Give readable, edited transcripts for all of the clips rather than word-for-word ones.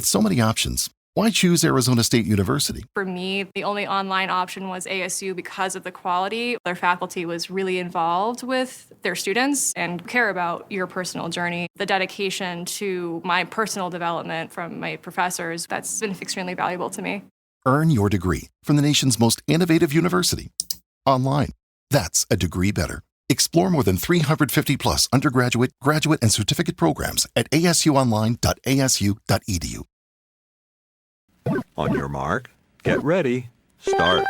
With so many options, why choose Arizona State University? For me, the only online option was ASU because of the quality. Their faculty was really involved with their students and care about your personal journey. The dedication to my personal development from my professors, that's been extremely valuable to me. Earn your degree from the nation's most innovative university. Online. That's a degree better. Explore more than 350 plus undergraduate, graduate, and certificate programs at asuonline.asu.edu. On your mark, get ready, start.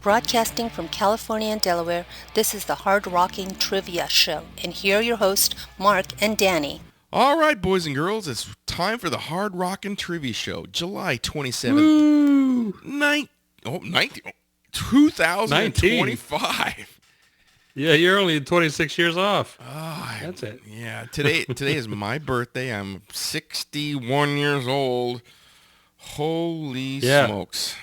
Broadcasting from California and Delaware, this is the Hard Rocking Trivia Show. And here are your hosts, Mark and Danny. All right, boys and girls, it's time for the Hard Rockin' Trivia Show, July 27th, 2025. Yeah, you're only 26 years off. Oh, that's it. Yeah, today is my birthday. I'm 61 years old. Holy smokes.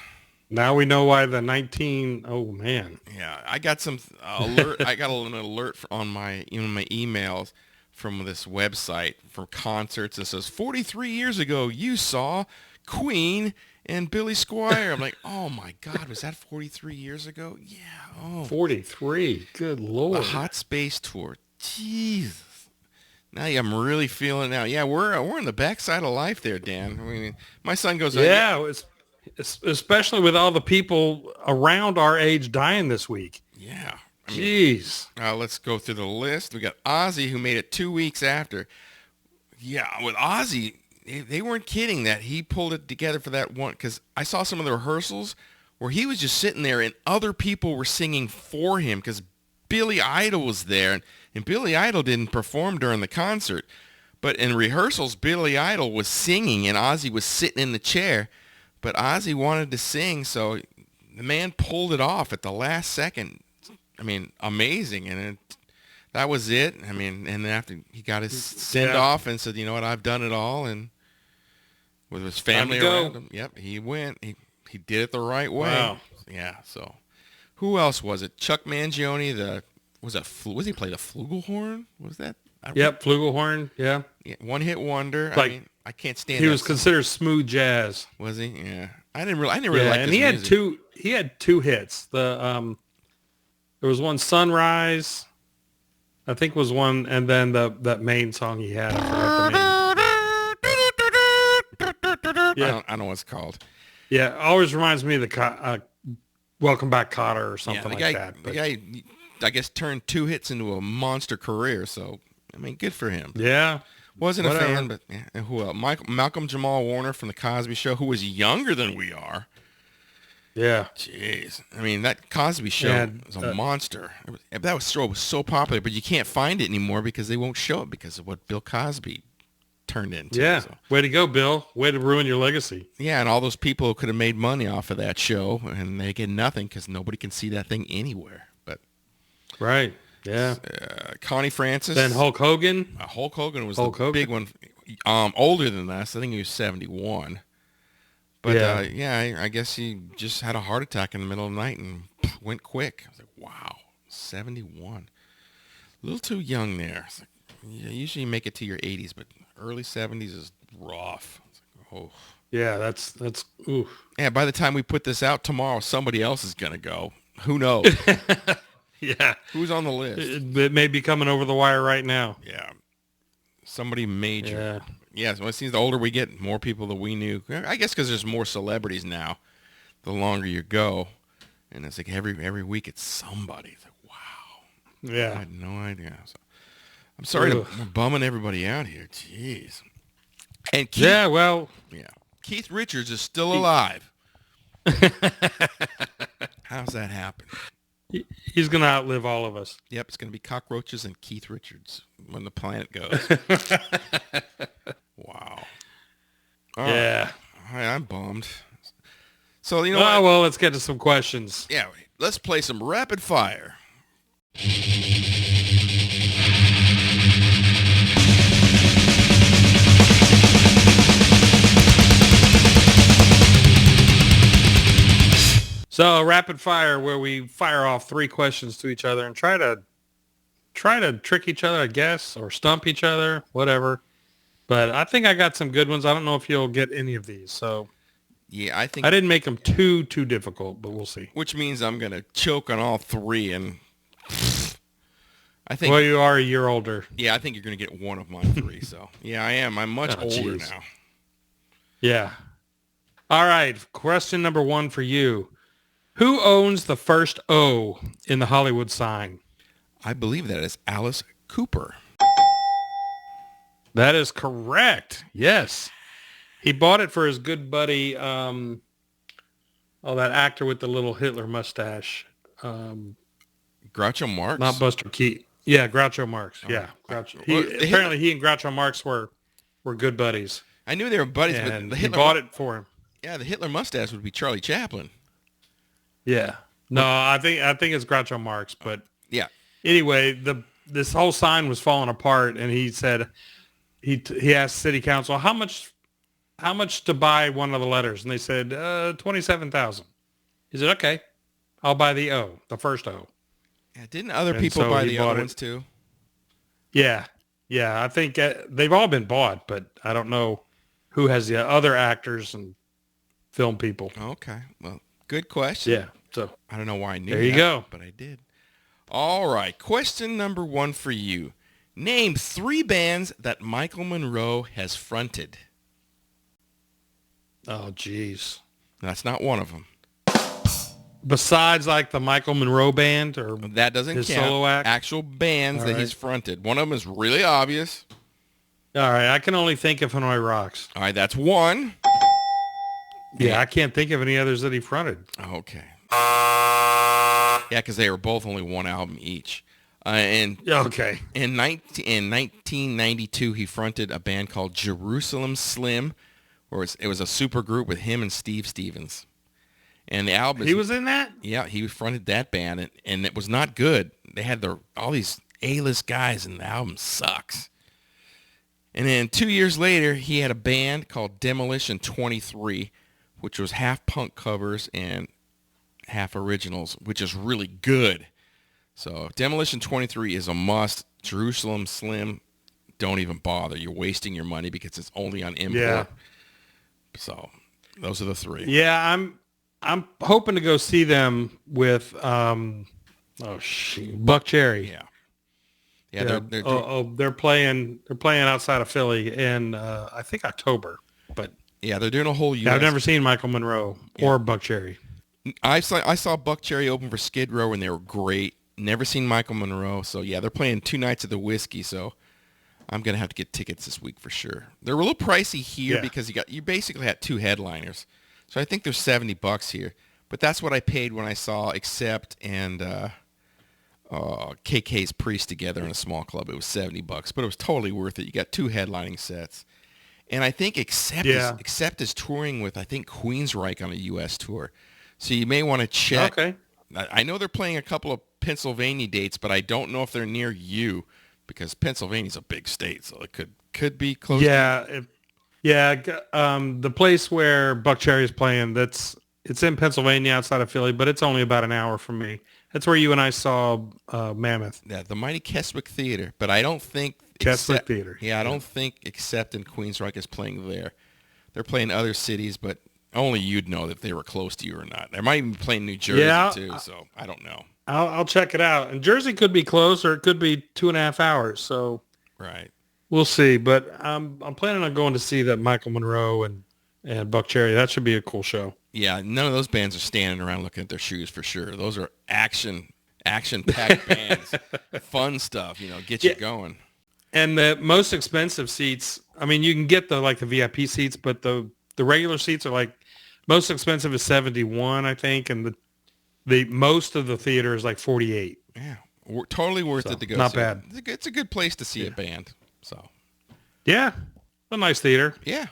Now we know why the 19, oh man. Yeah, I got some alert. I got an alert on my emails from this website for concerts. It says 43 years ago you saw Queen and Billy Squier. I'm like, oh my God, was that 43 years ago? Yeah. Oh, 43. Good Lord. The Hot Space Tour. Jesus. Now I'm really feeling it now. Yeah, we're in the backside of life there, Dan. I mean, my son goes, yeah, especially with all the people around our age dying this week. Yeah. Jeez. Let's go through the list. We got Ozzy, who made it 2 weeks after. Yeah, with Ozzy, they weren't kidding that he pulled it together for that one, because I saw some of the rehearsals where he was just sitting there and other people were singing for him because Billy Idol was there, and Billy Idol didn't perform during the concert. But in rehearsals, Billy Idol was singing and Ozzy was sitting in the chair. But Ozzy wanted to sing, so the man pulled it off at the last second. I mean, amazing. And that was it. I mean, and then after he got his send-off and said, you know what, I've done it all. And with his family around him, yep, he went. He did it the right way. Wow. Yeah, so who else was it? Chuck Mangione, was he play the flugelhorn? Was that? Yep, flugelhorn, yeah. One-hit wonder. Like, I mean, I can't stand. He was considered smooth jazz. Was he? Yeah. I didn't really like and his music. He had two hits. There was one, Sunrise, I think was one, and then that main song he had. I forgot the name. Yeah. I don't know what it's called. Yeah, always reminds me of the Welcome Back, Kotter or something like that. The guy, I guess, turned two hits into a monster career. So I mean, good for him. Yeah. Wasn't a fan, but who else? Malcolm Jamal Warner from The Cosby Show, who was younger than we are. Yeah. Jeez. I mean, that Cosby Show was a monster. That show was so popular, but you can't find it anymore because they won't show it because of what Bill Cosby turned into. Yeah. So. Way to go, Bill. Way to ruin your legacy. Yeah, and all those people who could have made money off of that show, and they get nothing because nobody can see that thing anywhere. But right. Yeah. Connie Francis. Then Hulk Hogan. Hulk Hogan was big one. Older than us. I think he was 71. But, I guess he just had a heart attack in the middle of the night and went quick. I was like, wow, 71. A little too young there. It's like, usually you make it to your 80s, but early 70s is rough. It's like, oh. Yeah, that's oof. Yeah, by the time we put this out tomorrow, somebody else is going to go. Who knows? Yeah. Who's on the list? It may be coming over the wire right now. Yeah. Somebody major. Yeah. So it seems the older we get, more people that we knew. I guess because there's more celebrities now, the longer you go. And it's like every week it's somebody. It's like, wow. Yeah. I had no idea. So, I'm sorry we're bumming everybody out here. Jeez. And Keith Richards is still alive. How's that happen? He's going to outlive all of us. Yep, it's going to be cockroaches and Keith Richards when the planet goes. Wow. Yeah. I'm bummed. So, you know what? Well, let's get to some questions. Yeah, let's play some rapid fire. So rapid fire, where we fire off 3 questions to each other and try to trick each other, I guess, or stump each other, whatever. But I think I got some good ones. I don't know if you'll get any of these. So Yeah, I think... I didn't make them too difficult, but we'll see. Which means I'm going to choke on all 3, and I think... Well, you are a year older. Yeah, I think you're going to get one of my 3, so... Yeah, I am. I'm much older now. Yeah. All right, question number 1 for you. Who owns the first O in the Hollywood sign? I believe that is Alice Cooper. That is correct. Yes. He bought it for his good buddy, that actor with the little Hitler mustache. Groucho Marx? Not Buster Keaton. Yeah, Groucho Marx. Yeah, Groucho. Apparently he and Groucho Marx were good buddies. I knew they were buddies, And but he bought it for him. Yeah, the Hitler mustache would be Charlie Chaplin. Yeah. No, I think it's Groucho Marx, but yeah. Anyway, this whole sign was falling apart, and he said he asked city council how much to buy one of the letters, and they said $27,000. He said, okay, I'll buy the O, the first O. Yeah, didn't other people buy the other ones too? Yeah, I think they've all been bought, but I don't know who has the other actors and film people. Okay, well, good question. Yeah, so I don't know why I knew there you go, but I did. All right, question number 1 for you. Name 3 bands that Michael Monroe has fronted. Oh, geez. That's not one of them. Besides, like the Michael Monroe band, or that doesn't his count. solo act? Actual bands All that right. he's fronted. One of them is really obvious. All right, I can only think of Hanoi Rocks. All right, that's one. Yeah, I can't think of any others that he fronted. Okay. Yeah, because they were both only 1 album each. In 1992, he fronted a band called Jerusalem Slim, where it was a super group with him and Steve Stevens. And the album... He was in that? Yeah, he fronted that band, and it was not good. They had all these A-list guys, and the album sucks. And then 2 years later, he had a band called Demolition 23, which was half punk covers and half originals, which is really good. So Demolition 23 is a must. Jerusalem Slim, don't even bother. You're wasting your money because it's only on import. Yeah. So those are the 3. Yeah, I'm hoping to go see them with Buck Cherry. Yeah. They're playing outside of Philly in I think October. But yeah, they're doing a whole US. I've never seen Michael Monroe or Buck Cherry. I saw Buck Cherry open for Skid Row, and they were great. Never seen Michael Monroe. So yeah, they're playing 2 nights of the Whiskey. So I'm gonna have to get tickets this week for sure. They're a little pricey here because you basically had 2 headliners. So I think they're $70 here. But that's what I paid when I saw Accept and KK's Priest together in a small club. It was $70, but it was totally worth it. You got 2 headlining sets. And I think Accept is touring with, I think, Queensryche on a U.S. tour. So you may want to check. Okay. I know they're playing a couple of Pennsylvania dates, but I don't know if they're near you because Pennsylvania's a big state, so it could be close. Yeah. The place where Buck Cherry is playing, it's in Pennsylvania outside of Philly, but it's only about an hour from me. That's where you and I saw Mammoth. Yeah, the mighty Keswick Theater, but I don't think Keswick Theater. Yeah, I don't think Accept in Queensryche is playing there. They're playing other cities, but only you'd know if they were close to you or not. They might even be playing New Jersey too, so I don't know. I'll check it out. And Jersey could be close, or it could be 2.5 hours. So right, we'll see. But I'm planning on going to see that Michael Monroe and Buck Cherry. That should be a cool show. Yeah, none of those bands are standing around looking at their shoes for sure. Those are action-packed bands, fun stuff. Get you going. And the most expensive seats, I mean, you can get the VIP seats, but the regular seats are like, most expensive is $71, I think, and the most of the theater is like $48. Yeah, totally worth it to go. Not bad. It's a good place to see a band. So, yeah, a nice theater. Yeah.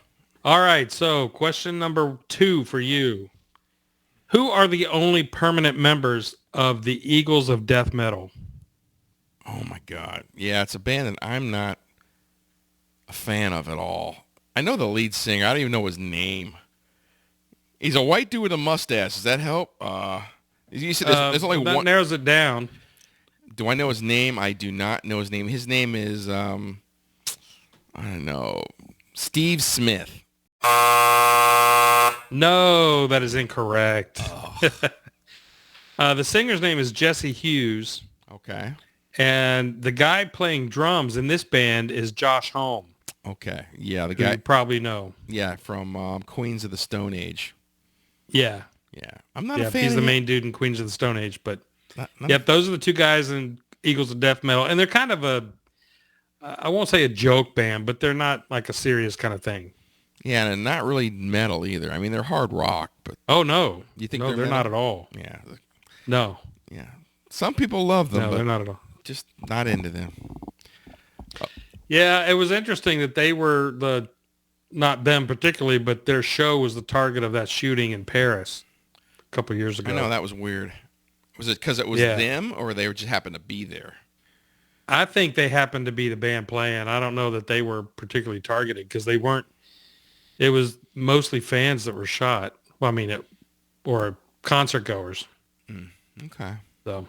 All right. So, question number 2 for you: Who are the only permanent members of the Eagles of Death Metal? Oh my God. Yeah, it's a band that I'm not a fan of at all. I know the lead singer. I don't even know his name. He's a white dude with a mustache. Does that help? You said there's only that one. narrows it down. Do I know his name? I do not know his name. His name is, I don't know, Steve Smith. No, that is incorrect. Oh. The singer's name is Jesse Hughes, Okay. and the guy playing drums in this band is Josh Homme, Okay. Yeah, the who guy. you probably know. Yeah, from Queens of the Stone Age. Yeah. Yeah, I'm not a Yep, fan. he's of the him. main dude in Queens of the Stone Age. But Not yep, those are the two guys in Eagles of Death Metal, and they're kind of I won't say a joke band, but they're not like a serious kind of thing. Yeah, and not really metal either. I mean, they're hard rock, but Oh no, you think no, they're metal? not at all. Yeah, No, yeah. Some people love them, no, but they're not at all. just not into them. Yeah, it was interesting that they were not them particularly, but their show was the target of that shooting in Paris a couple of years ago. I know, that was weird. Was it because it was them, or they just happened to be there? I think they happened to be the band playing. I don't know that they were particularly targeted because they weren't. It was mostly fans that were shot. Well, I mean, or concert goers. Okay. So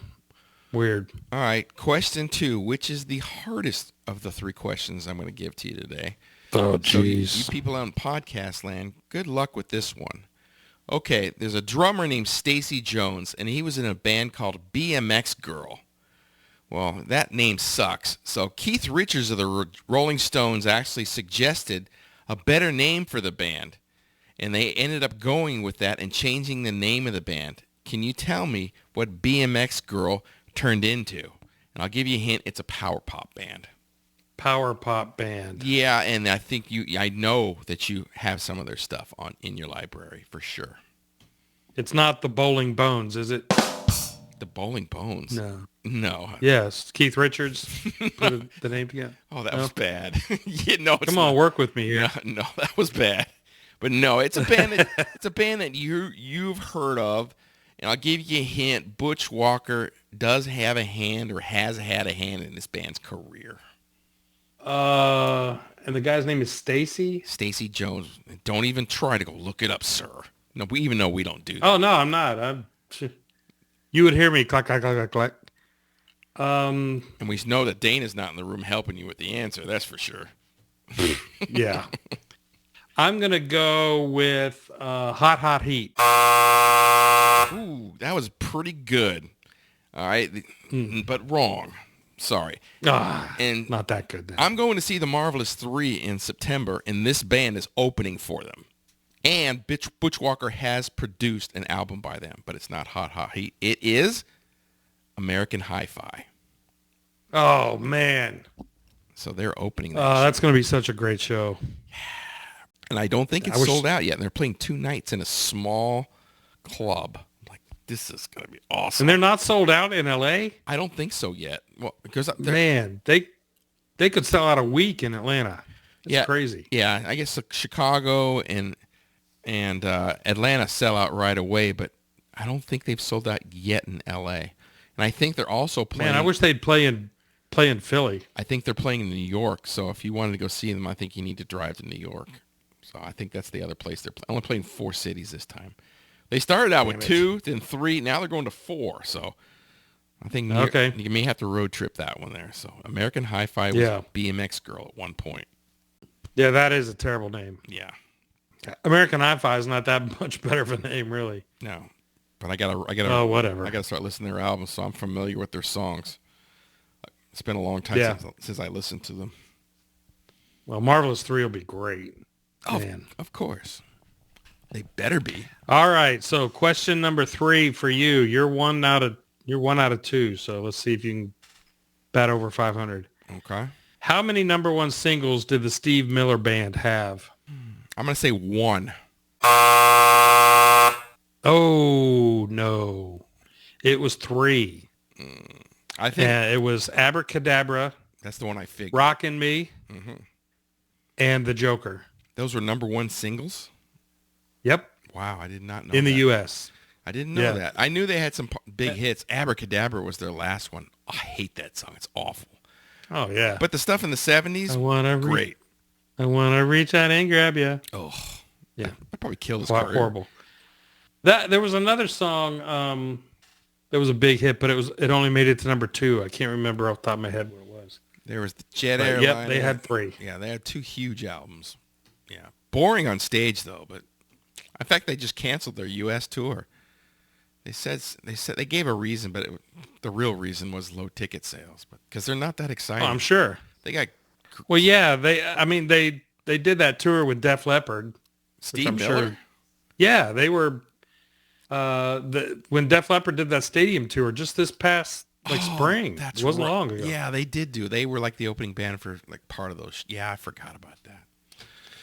weird. All right. Question 2. Which is the hardest of the 3 questions I'm going to give to you today? Oh, So you jeez. people out in podcast land, good luck with this one. Okay, there's a drummer named Stacy Jones, and he was in a band called BMX Girl. Well, that name sucks. So Keith Richards of the Rolling Stones actually suggested a better name for the band, and they ended up going with that and changing the name of the band. Can you tell me what BMX Girl turned into? And I'll give you a hint, it's a power pop band. Power pop band. Yeah, and I think I know that you have some of their stuff in your library for sure. It's not the Bowling Bones, is it? The Bowling Bones? No. No. Yes, Keith Richards put the name together. Oh, that was bad. Come on, work with me here. No, that was bad. But no, it's a band. It's a band that you've heard of, and I'll give you a hint. Butch Walker does have a hand, or has had a hand in this band's career. And the guy's name is Stacy. Stacy Jones. Don't even try to go look it up, sir. No, even though we don't do that. Oh no, I'm not. You would hear me clack clack clack clack clack. And we know that Dana's not in the room helping you with the answer. That's for sure. Yeah. I'm gonna go with Hot Hot Heat. Ooh, that was pretty good. All right, but wrong. Sorry. And Not that good then. I'm going to see the Marvelous 3 in September, and this band is opening for them. And Butch Walker has produced an album by them, but it's not Hot Hot Heat. It is American Hi-Fi. Oh man. So they're opening that show. That's gonna be such a great show. And I don't think it's sold out yet. And they're playing 2 nights in a small club. Like, this is going to be awesome. And they're not sold out in LA? I don't think so yet. Well, because Man, they could sell out a week in Atlanta. It's crazy. Yeah, I guess Chicago and Atlanta sell out right away, but I don't think they've sold out yet in LA. And I think they're also playing. Man, I wish they'd play in Philly. I think they're playing in New York. So if you wanted to go see them, I think you need to drive to New York. So I think that's the other place they're playing. Only playing 4 cities this time. They started out with 2, then 3. Now they're going to 4. So I think you may have to road trip that one there. So American Hi-Fi was BMX Girl at one point. Yeah, that is a terrible name. Yeah. American Hi-Fi is not that much better of a name, really. No. But I gotta whatever. I gotta start listening to their albums, so I'm familiar with their songs. It's been a long time since I listened to them. Well, Marvelous 3 will be great. Man. Of course. They better be. All right. So question number 3 for you. You're one out of 2. So let's see if you can bat over 500. Okay. How many number 1 singles did the Steve Miller Band have? I'm going to say 1. Oh, no. It was 3. I think it was Abracadabra. That's the one I figured. Rockin' Me. Mm-hmm. And The Joker. Those were number 1 singles? Yep. Wow, I did not know in that. the U.S. I didn't know that. I knew they had some big hits. Abracadabra was their last one. I hate that song. It's awful. Oh, yeah. But the stuff in the 70s, great. I want to reach out and grab you. Oh, yeah. I'd probably kill this Quite career. horrible. There was another song that was a big hit, but it only made it to number 2. I can't remember off the top of my head what it was. There was the Jet Airliner. Yep, they had 3. Yeah, they had 2 huge albums. Yeah. Boring on stage, though, but in fact, they just canceled their U.S. tour. They said they gave a reason, but the real reason was low ticket sales, because they're not that exciting. Oh, I'm sure. They got Well, yeah, they did that tour with Def Leppard. Steve Miller. Sure, yeah, they were when Def Leppard did that stadium tour just this past spring. It wasn't long ago. Yeah, they did do. They were like the opening band for part of those. Yeah, I forgot about that.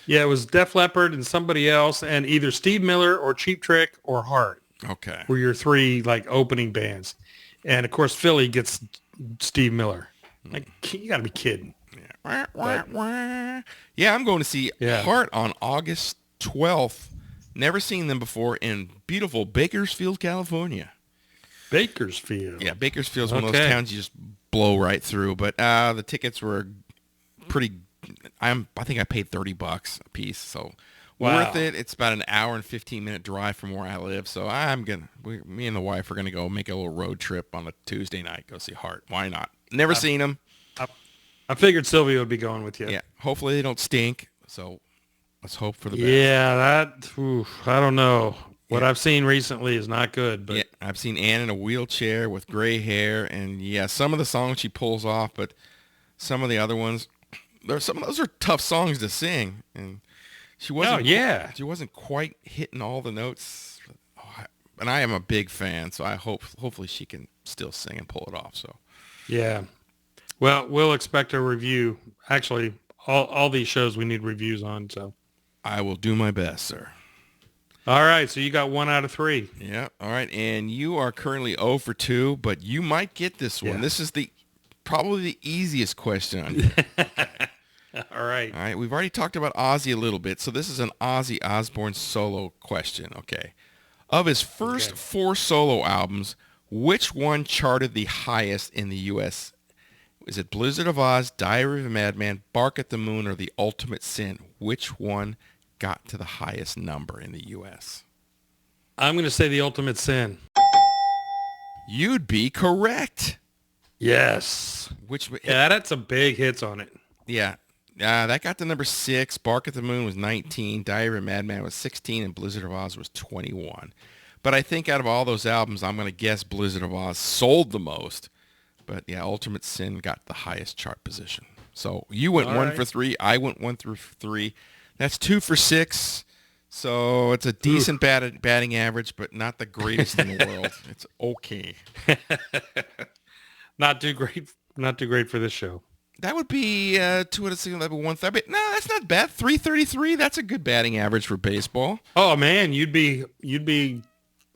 Yeah, it was Def Leppard and somebody else, and either Steve Miller or Cheap Trick or Heart. Okay. Were your 3 opening bands, and of course Philly gets Steve Miller. You got to be kidding. Yeah, I'm going to see Yeah. Heart on August 12th. Never seen them before in beautiful Bakersfield, California. Bakersfield. Yeah, Bakersfield's one of those Okay. towns you just blow right through. But the tickets were pretty. I think I paid $30 a piece, so Wow. worth it. It's about an hour and 15-minute drive from where I live, so me and the wife are gonna go make a little road trip on a Tuesday night. Go see Heart. Why not? Never seen them. I figured Sylvia would be going with you. Yeah. Hopefully they don't stink. So let's hope for the best. Yeah, I don't know. What I've seen recently is not good. But Yeah, I've seen Ann in a wheelchair with gray hair, and yeah, some of the songs she pulls off, but some of the other ones, those are tough songs to sing, and she wasn't. She wasn't quite hitting all the notes. And I am a big fan, so hopefully she can still sing and pull it off. So yeah. Well, we'll expect a review. Actually, all these shows we need reviews on. So I will do my best, sir. All right, so you got 1 out of 3. Yeah. All right, and you are currently 0 for 2, but you might get this one. Yeah. This is probably the easiest question on you. All right. All right, we've already talked about Ozzy a little bit, so this is an Ozzy Osbourne solo question, okay? Of his first 4 solo albums, which one charted the highest in the U.S.? Is it Blizzard of Oz, Diary of a Madman, Bark at the Moon, or The Ultimate Sin? Which one got to the highest number in the U.S.? I'm going to say The Ultimate Sin. You'd be correct. Yes. Yeah, that's some big hits on it. Yeah. That got to number 6. Bark at the Moon was 19. Diary of a Madman was 16. And Blizzard of Oz was 21. But I think out of all those albums, I'm going to guess Blizzard of Oz sold the most. But yeah, Ultimate Sin got the highest chart position. So you went 1 for 3. I went 1 through 3. That's 2 for 6. So it's a decent batting average, but not the greatest in the world. It's okay. Not too great for this show. That would be 2 out of 6 level 1. No, that's not bad. 333. That's a good batting average for baseball. Oh man, you'd be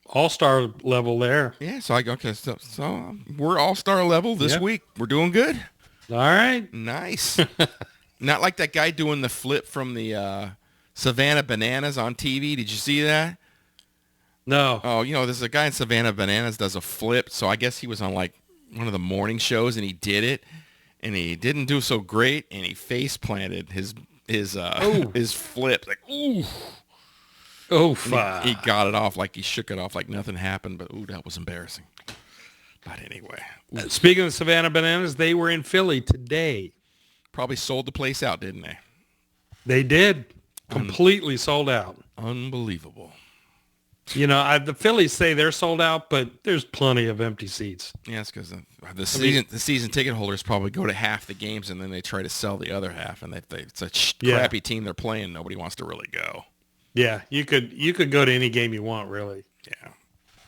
all-star level there. Yeah. So so we're all-star level this week. We're doing good. All right. Nice. Not like that guy doing the flip from the Savannah Bananas on TV. Did you see that? No. Oh, there's a guy in Savannah Bananas does a flip. So I guess he was on like one of the morning shows and he did it. And he didn't do so great, and he face planted his flip. Like, ooh. Oh, he got it off he shook it off like nothing happened, but ooh, that was embarrassing. But anyway. Speaking of Savannah Bananas, they were in Philly today. Probably sold the place out, didn't they? They did. Completely sold out. Unbelievable. The Phillies say they're sold out, but there's plenty of empty seats. Yeah, it's because the season ticket holders probably go to half the games and then they try to sell the other half, and it's a crappy team they're playing. Nobody wants to really go. Yeah, you could go to any game you want, really. Yeah,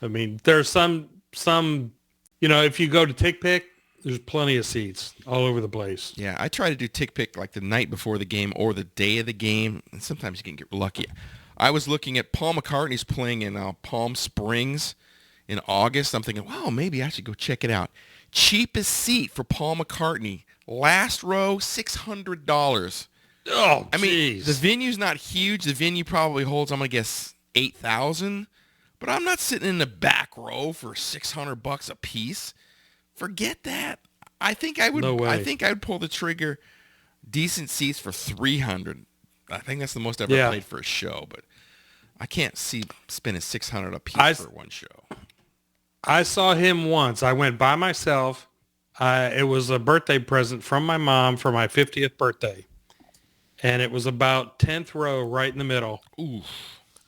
I mean, there's some if you go to Tick Pick, there's plenty of seats all over the place. Yeah, I try to do Tick Pick like the night before the game or the day of the game, and sometimes you can get lucky. I was looking at Paul McCartney's playing in Palm Springs in August. I'm thinking, wow, maybe I should go check it out. Cheapest seat for Paul McCartney, last row, $600. Oh, I mean, the venue's not huge. The venue probably holds, I'm going to guess, 8,000. But I'm not sitting in the back row for $600 a piece. Forget that. I think I would. No way. I think I would pull the trigger. Decent seats for $300. I think that's the most I've ever paid for a show. But I can't see spending $600 a piece for one show. I saw him once. I went by myself. It was a birthday present from my mom for my 50th birthday. And it was about 10th row right in the middle. Ooh.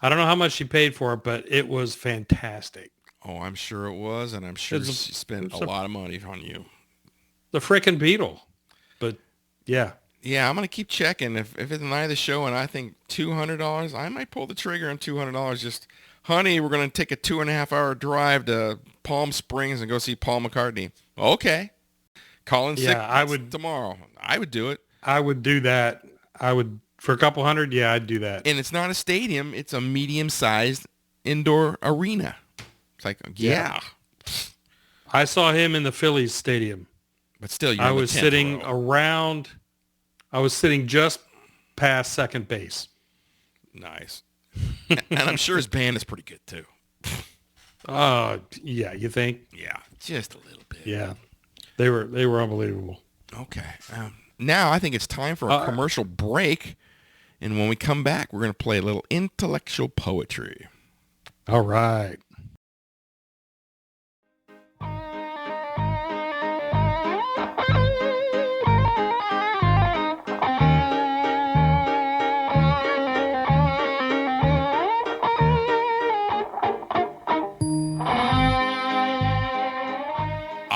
I don't know how much she paid for it, but it was fantastic. Oh, I'm sure it was, and I'm sure she spent a lot of money on you. The frickin' Beetle. But, yeah. Yeah, I'm going to keep checking. If it's a night of the show and I think $200, I might pull the trigger on $200. Just, honey, we're going to take a 2.5-hour drive to Palm Springs and go see Paul McCartney. Okay. Calling sick tomorrow. I would do it. I would do that. I would, for a couple hundred, yeah, I'd do that. And it's not a stadium. It's a medium-sized indoor arena. It's like, yeah. I saw him in the Phillies stadium. But still, I was sitting around, I was sitting just past second base. Nice. And I'm sure his band is pretty good, too. Yeah, you think? Yeah, just a little bit. Yeah. They were unbelievable. Okay. Now I think it's time for a commercial break. And when we come back, we're going to play a little intellectual poetry. All right.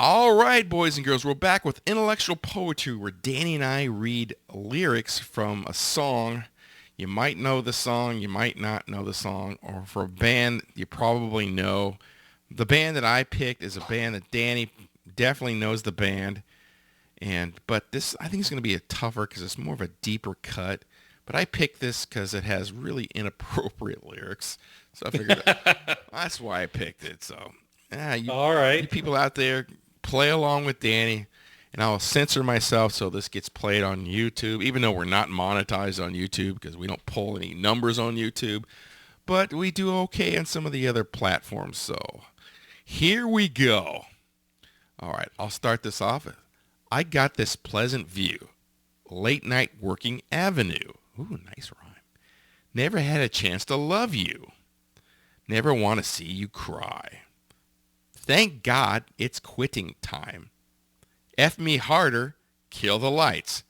All right, boys and girls, we're back with intellectual poetry where Danny and I read lyrics from a song. You might know the song, you might not know the song, or for a band you probably know. The band that I picked is a band that Danny definitely knows the band, but this I think is going to be a tougher because it's more of a deeper cut. But I picked this because it has really inappropriate lyrics, so I figured that's why I picked it. So, all right, you people out there, play along with Danny, and I'll censor myself so this gets played on YouTube, even though we're not monetized on YouTube because we don't pull any numbers on YouTube, but we do okay on some of the other platforms. So here we go. All right, I'll start this off. I got this pleasant view, late night working avenue. Ooh, nice rhyme. Never had a chance to love you. Never want to see you cry. Thank God it's quitting time. F me harder, kill the lights.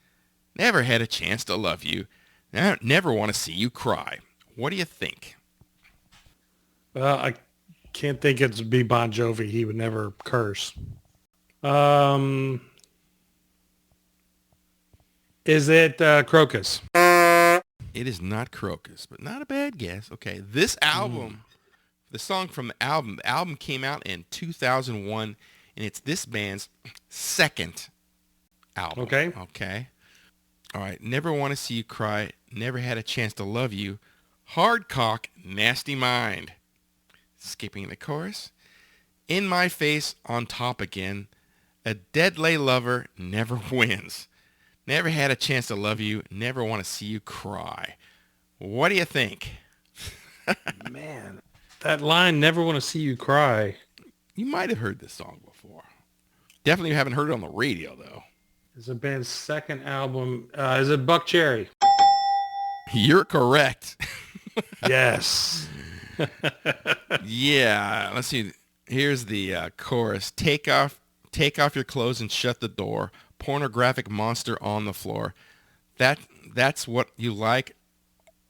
Never had a chance to love you. Never want to see you cry. What do you think? Well, I can't think it'd be Bon Jovi. He would never curse. Is it Crocus? It is not Crocus, but not a bad guess. Okay, this album... The song from the album came out in 2001, and it's this band's second album. Okay. All right. Never want to see you cry. Never had a chance to love you. Hard cock, nasty mind. Skipping the chorus. In my face, on top again. A dead lay lover never wins. Never had a chance to love you. Never want to see you cry. What do you think? Man. That line, never want to see you cry. You might have heard this song before. Definitely haven't heard it on the radio, though. It's the band's second album. Is it Buck Cherry? You're correct. Yes. Yeah. Let's see. Here's the chorus. Take off your clothes and shut the door. Pornographic monster on the floor. That's what you like.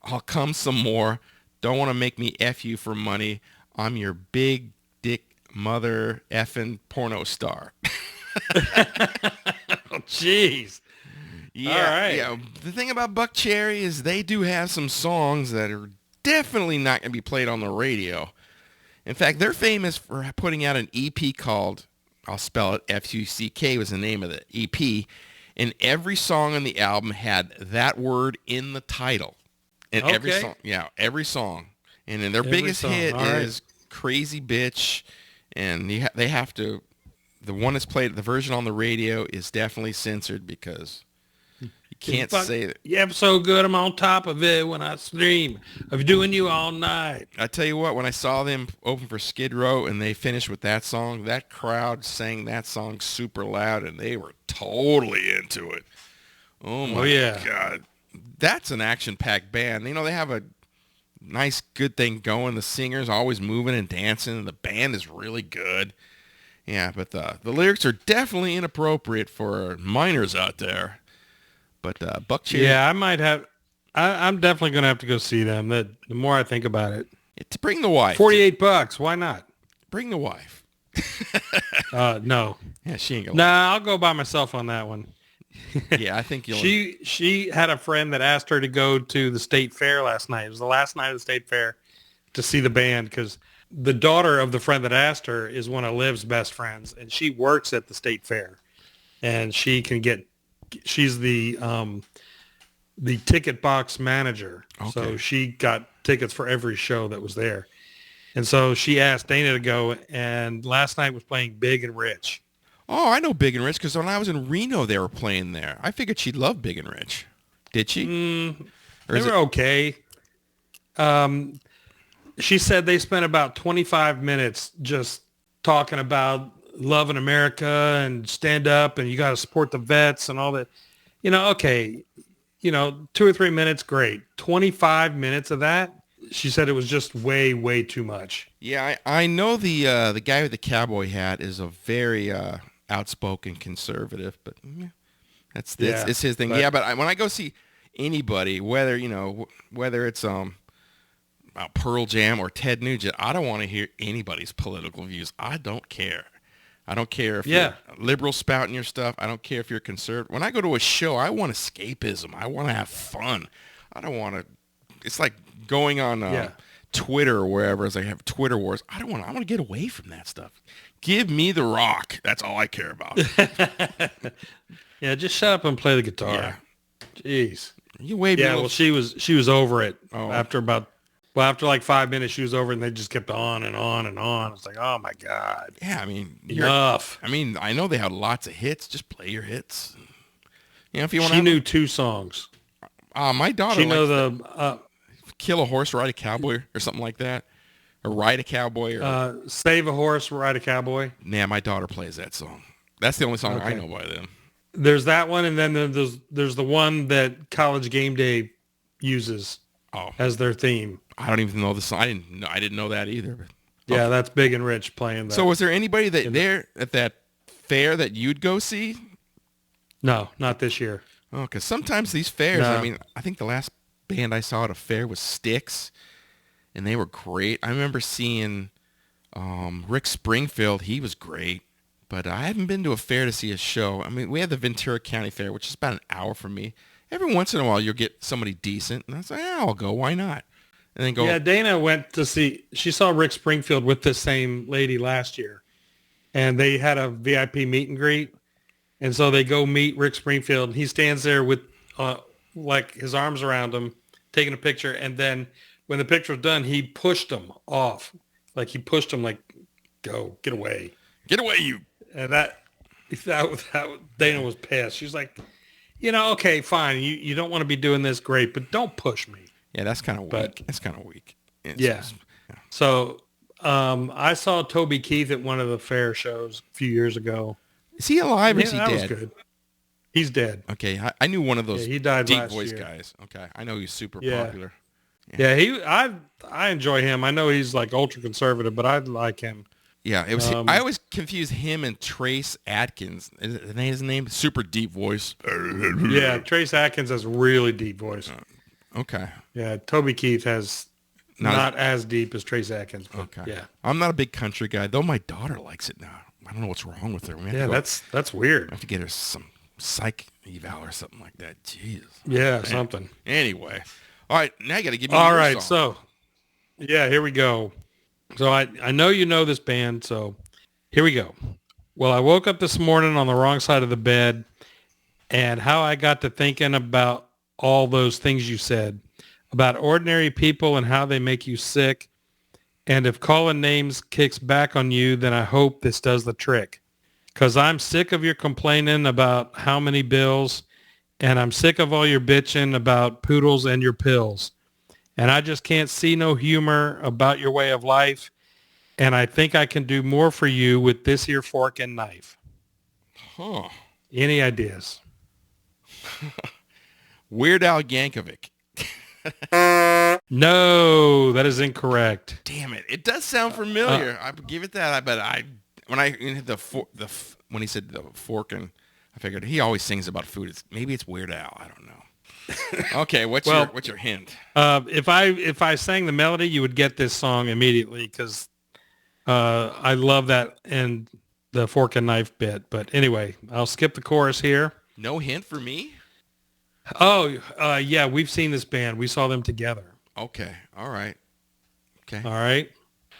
I'll come some more. Don't want to make me F you for money. I'm your big dick mother effing porno star. Oh, jeez. Yeah. All right. Yeah. The thing about Buck Cherry is they do have some songs that are definitely not going to be played on the radio. In fact, they're famous for putting out an EP called, I'll spell it, F-U-C-K was the name of the EP. And every song on the album had that word in the title. And every song. And then their biggest hit is Crazy Bitch. And they have to, the one that's played, the version on the radio is definitely censored because Can't say that. Yeah, I'm so good. I'm on top of it when I stream of doing you all night. I tell you what, when I saw them open for Skid Row and they finished with that song, that crowd sang that song super loud and they were totally into it. Oh my God. That's an action-packed band. You know, they have a nice, good thing going. The singer's always moving and dancing, and the band is really good. Yeah, but the lyrics are definitely inappropriate for minors out there. But Buck Cherry... Yeah, I might have... I'm definitely going to have to go see them. The more I think about it. Bring the wife. $48. Why not? Bring the wife. No. Yeah, she ain't going. Nah, I'll go by myself on that one. Yeah, I think you'll... She had a friend that asked her to go to the state fair last night. It was the last night of the state fair to see the band because the daughter of the friend that asked her is one of Liv's best friends, and she works at the state fair, and she's the ticket box manager. Okay. So she got tickets for every show that was there. And so she asked Dana to go, and last night was playing Big and Rich. Oh, I know Big and Rich because when I was in Reno, they were playing there. I figured she'd love Big and Rich. Did she? They were okay. She said they spent about 25 minutes just talking about loving America and stand up and you got to support the vets and all that. You know, okay, 2 or 3 minutes, great. 25 minutes of that? She said it was just way, way too much. Yeah, I know the guy with the cowboy hat is a very... outspoken conservative, but it's his thing. But when I go see anybody, whether it's Pearl Jam or Ted Nugent, I don't want to hear anybody's political views. I don't care. I don't care if you're liberal spouting your stuff. I don't care if you're conservative. When I go to a show, I want escapism. I want to have fun. I don't want to. It's like going on Twitter or wherever. As I have Twitter wars. I want to get away from that stuff. Give me the rock. That's all I care about. Yeah, just shut up and play the guitar. Yeah. Jeez. You wave. Yeah, well, she was over it after like 5 minutes. She was over it, and they just kept on and on and on. It's like, oh my God. Yeah, I mean, enough. I know they had lots of hits. Just play your hits. If you want. She knew 2 songs. My daughter. She knows Kill a Horse, Ride a Cowboy, or something like that. Or Ride a Cowboy. Or Save a Horse, Ride a Cowboy. Yeah, my daughter plays that song. That's the only song I know by them. There's that one, and then there's the one that College Game Day uses as their theme. I don't even know the song. I didn't know that either. But, yeah, that's Big and Rich playing that. So was there anybody there at that fair that you'd go see? No, not this year. Oh, because sometimes these fairs, I think the last band I saw at a fair was Styx. And they were great. I remember seeing Rick Springfield. He was great. But I haven't been to a fair to see a show. I mean, we had the Ventura County Fair, which is about an hour from me. Every once in a while, you'll get somebody decent. And I was like, I'll go. Why not? And then go. Yeah, Dana went to see. She saw Rick Springfield with the same lady last year. And they had a VIP meet and greet. And so they go meet Rick Springfield. And he stands there with like his arms around him, taking a picture. And then... when the picture was done, he pushed him off. Like, he pushed him like, go, get away. Get away, you. And that Dana was pissed. She's like, okay, fine. You don't want to be doing this, great, but don't push me. Yeah, that's kind of weak. That's kind of weak. Yeah. So I saw Toby Keith at one of the fair shows a few years ago. Is he alive or is he dead? That was good. He's dead. Okay, I knew one of those he died deep last voice year. guys. Okay, I know he's super popular. Yeah, I enjoy him. I know he's like ultra conservative, but I like him. Yeah, it was. I always confuse him and Trace Atkins. Is that his name? Super deep voice. Yeah, Trace Atkins has really deep voice. Okay. Yeah, Toby Keith has not as deep as Trace Atkins. But okay. Yeah, I'm not a big country guy, though. My daughter likes it now. I don't know what's wrong with her. That's weird. I have to get her some psych eval or something like that. Jeez. Yeah, something. Anyway. All right, now you got to give me all your right, song. So, yeah, here we go. So I know you know this band, so here we go. Well, I woke up this morning on the wrong side of the bed, and how I got to thinking about all those things you said, about ordinary people and how they make you sick, and if calling names kicks back on you, then I hope this does the trick. Because I'm sick of your complaining about how many bills and I'm sick of all your bitching about poodles and your pills. And I just can't see no humor about your way of life. And I think I can do more for you with this here fork and knife. Huh. Any ideas? Weird Al Yankovic. No, that is incorrect. Damn it! It does sound familiar. I give it that. When he said the fork, and I figured he always sings about food. Maybe it's Weird Al. I don't know. Okay, what's your hint? If I sang the melody, you would get this song immediately because I love that and the fork and knife bit. But anyway, I'll skip the chorus here. No hint for me? Oh, yeah, we've seen this band. We saw them together. Okay, all right. Okay. All right.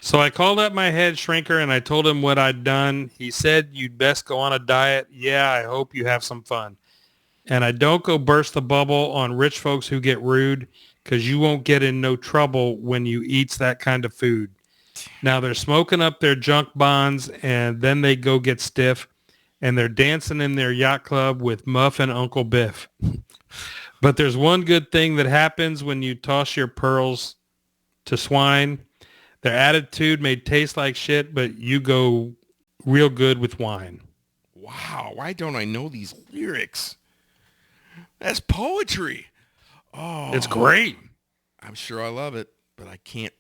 So I called up my head shrinker and I told him what I'd done. He said, you'd best go on a diet. Yeah, I hope you have some fun. And I don't go burst the bubble on rich folks who get rude because you won't get in no trouble when you eats that kind of food. Now they're smoking up their junk bonds and then they go get stiff and they're dancing in their yacht club with Muff and Uncle Biff. But there's one good thing that happens when you toss your pearls to swine. Their attitude may taste like shit, but you go real good with wine. Wow, why don't I know these lyrics? That's poetry. Oh, It's great. I'm sure I love it, but I can't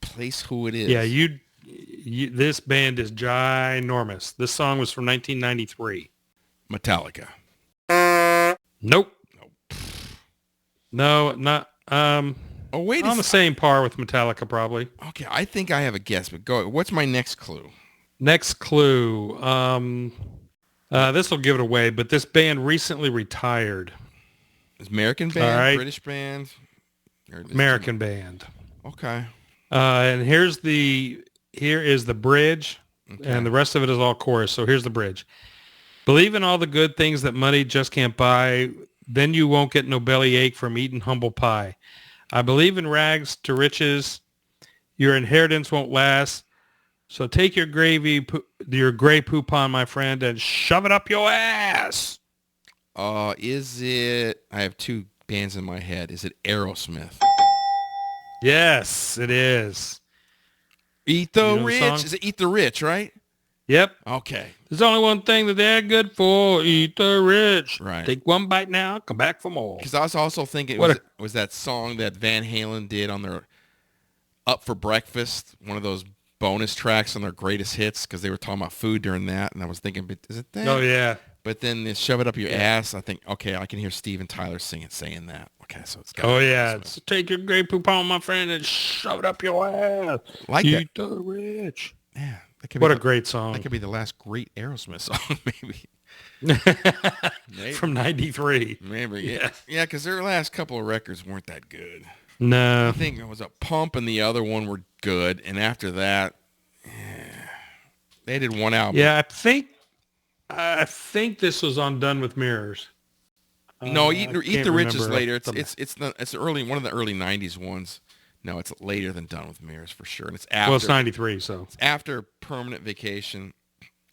place who it is. Yeah, you this band is ginormous. This song was from 1993. Metallica. Nope. No, not Oh, wait. on the same par with Metallica, probably. Okay, I think I have a guess, but go. What's my next clue? Next clue. This will give it away, but this band recently retired. Is American band, All right. British band? American band. Okay. And here is the bridge, and the rest of it is all chorus. So here's the bridge. Believe in all the good things that money just can't buy. Then you won't get no bellyache from eating humble pie. I believe in rags to riches. Your inheritance won't last. So take your gray poupon, my friend, and shove it up your ass. Is it? I have two bands in my head. Is it Aerosmith? Yes, it is. Eat the You know the Rich. song? Is it Eat the Rich, right? Yep. Okay. There's only one thing that they're good for. Eat the rich. Right. Take one bite now. Come back for more. Because I was also thinking was that song that Van Halen did on their Up for Breakfast, one of those bonus tracks on their greatest hits, because they were talking about food during that, and I was thinking, but is it that? Oh, yeah. But then they shove it up your ass. I think, okay, I can hear Steven Tyler saying that. Okay, so it's got. Oh, yeah. So take your gray poupon, my friend, and shove it up your ass. Like Eat that. the rich. Yeah. What a great song. That could be the last great Aerosmith song, maybe. Maybe. From 93. Maybe, yeah. Yeah, because their last couple of records weren't that good. No. I think it was a Pump and the other one were good, and after that, they did one album. Yeah, I think this was on Done with Mirrors. No, Eat the Rich is remember. later. It's early, one of the early '90s ones. No, it's later than Done with Mirrors for sure, and it's after. Well, it's 93, so. It's after Permanent Vacation.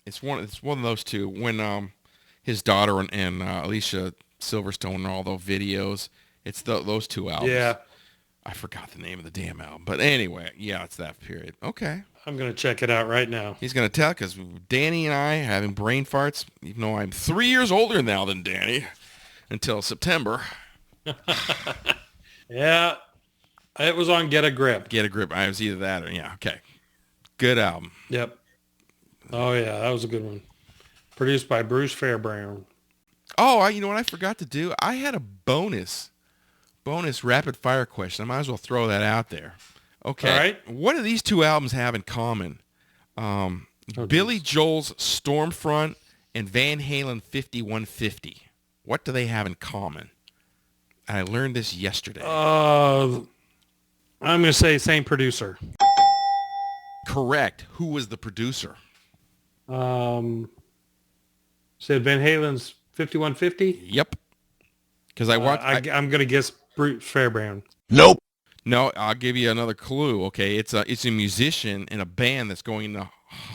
It's one of those two. When his daughter and Alicia Silverstone and all those videos, it's those two albums. Yeah. I forgot the name of the damn album, but anyway, yeah, it's that period. Okay. I'm going to check it out right now. He's going to tell, because Danny and I are having brain farts, even though I'm 3 years older now than Danny, until September. Yeah. It was on Get a Grip. Get a Grip. I was either that or, yeah, okay. Good album. Yep. Oh, yeah, that was a good one. Produced by Bruce Fairbairn. Oh, you know what I forgot to do? I had a bonus rapid fire question. I might as well throw that out there. Okay. All right. What do these two albums have in common? Billy Joel's Stormfront and Van Halen 5150. What do they have in common? And I learned this yesterday. I'm going to say same producer. Correct. Who was the producer? Said Van Halen's 5150? Yep. Because I watched. I'm going to guess Bruce Fairbairn. Nope. No, I'll give you another clue. Okay, it's a musician in a band that's going into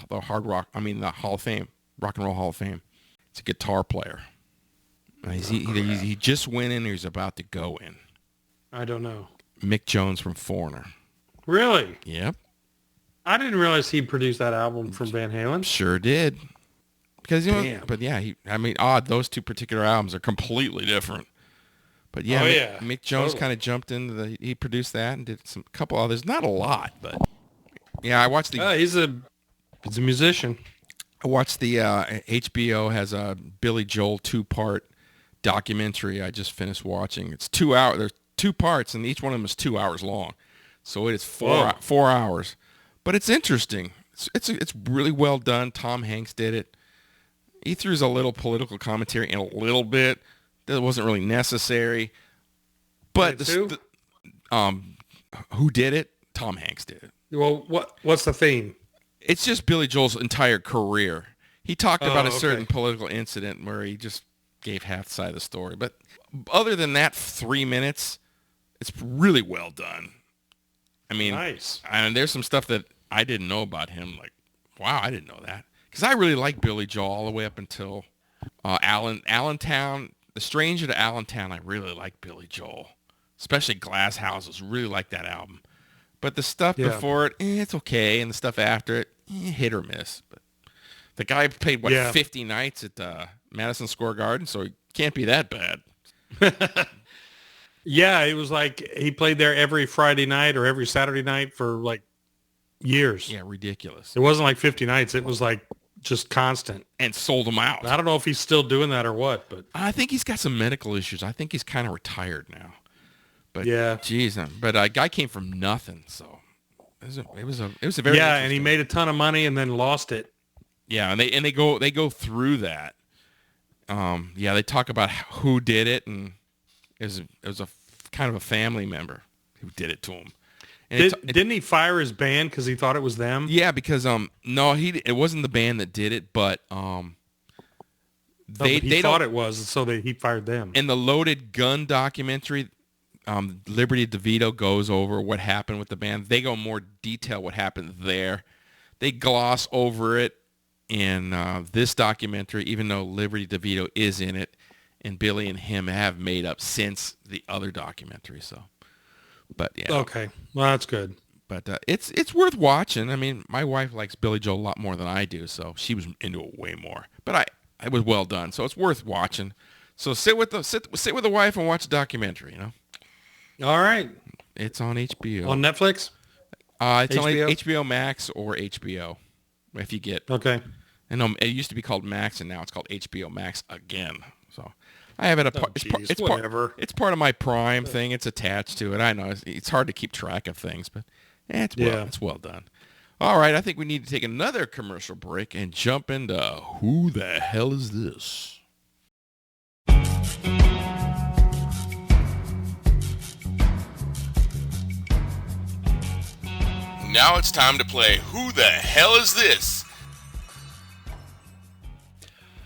the Hall of Fame, Rock and Roll Hall of Fame. It's a guitar player. He just went in or he's about to go in. I don't know. Mick Jones from Foreigner. Really? Yep. I didn't realize he produced that album from Van Halen. Sure did. Because, Damn. But yeah, those two particular albums are completely different. But yeah, Mick Jones kind of jumped into he produced that and did a couple others. Not a lot, but yeah, I watched he's a musician. I watched the HBO has a Billy Joel 2-part documentary I just finished watching. It's 2 hours. There's 2 parts, and each one of them is 2 hours long. So it is 4 hours. But it's interesting. It's really well done. Tom Hanks did it. He threw a little political commentary in a little bit. That wasn't really necessary. But who did it? Tom Hanks did it. Well, what's the theme? It's just Billy Joel's entire career. He talked about a certain political incident where he just gave half the side of the story. But other than that 3 minutes, it's really well done. I mean, nice. And there's some stuff that I didn't know about him. Like, wow, I didn't know that. Because I really liked Billy Joel all the way up until Allentown. The Stranger to Allentown, I really liked Billy Joel. Especially Glass Houses. Really liked that album. But the stuff before it, it's okay. And the stuff after it, hit or miss. But the guy played, 50 nights at Madison Square Garden, so he can't be that bad. Yeah, it was like he played there every Friday night or every Saturday night for like years. Yeah, ridiculous. It wasn't like 50 nights. It was like just constant. And sold them out. I don't know if he's still doing that or what, but I think he's got some medical issues. I think he's kind of retired now. But yeah, geez, but a guy came from nothing, so it was a very and he made a ton of money and then lost it. Yeah, and they go through that. They talk about who did it, and it was a kind of a family member who did it to him. And didn't he fire his band because he thought it was them? Yeah, because it wasn't the band that did it, but they thought it was, so he fired them. In the Loaded Gun documentary, Liberty DeVito goes over what happened with the band. They go more detail what happened there. They gloss over it in this documentary, even though Liberty DeVito is in it, and Billy and him have made up since the other documentary. So, but yeah. Okay, well that's good. But it's worth watching. I mean, my wife likes Billy Joel a lot more than I do, so she was into it way more. But it was well done, so it's worth watching. So sit with the wife and watch a documentary. You know. All right. It's on HBO. On Netflix? It's on HBO Max or HBO. If you get... Okay. And it used to be called Max, and now it's called HBO Max again. So I have it... It's part of my Prime thing. It's attached to it. I know. It's hard to keep track of things, but it's well done. All right. I think we need to take another commercial break and jump into Who the Hell Is This? Now it's time to play Who the Hell Is This?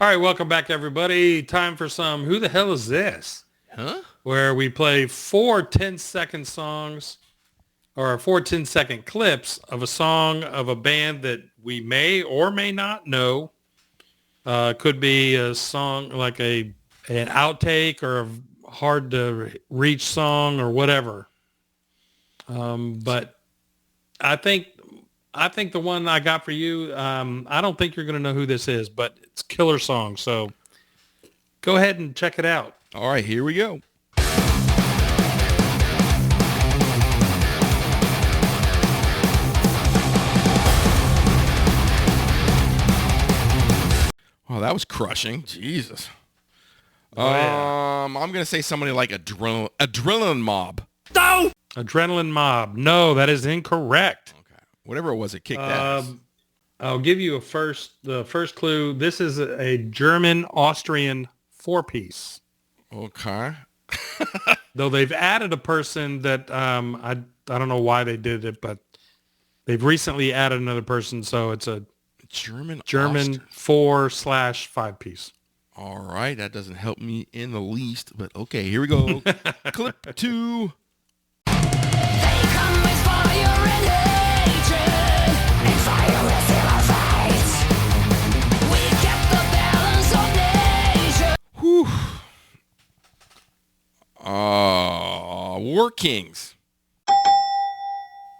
All right, welcome back, everybody. Time for some Who the Hell Is This? Huh? Where we play 4 10-second songs or 4 10-second clips of a song of a band that we may or may not know. Could be a song like an outtake or a hard-to-reach song or whatever. But I think the one I got for you, I don't think you're going to know who this is, but it's a killer song. So go ahead and check it out. All right, here we go. Oh, that was crushing. Jesus. Oh, yeah. I'm going to say somebody like Adrenaline Mob. No! Adrenaline Mob. No, that is incorrect. Okay. Whatever it was, it kicked ass. I'll give you the first clue. This is a German-Austrian 4-piece. Okay. Though they've added a person that I don't know why they did it, but they've recently added another person, so it's a German 4/5-piece. All right, that doesn't help me in the least, but okay, here we go. Clip 2. Whew. War Kings.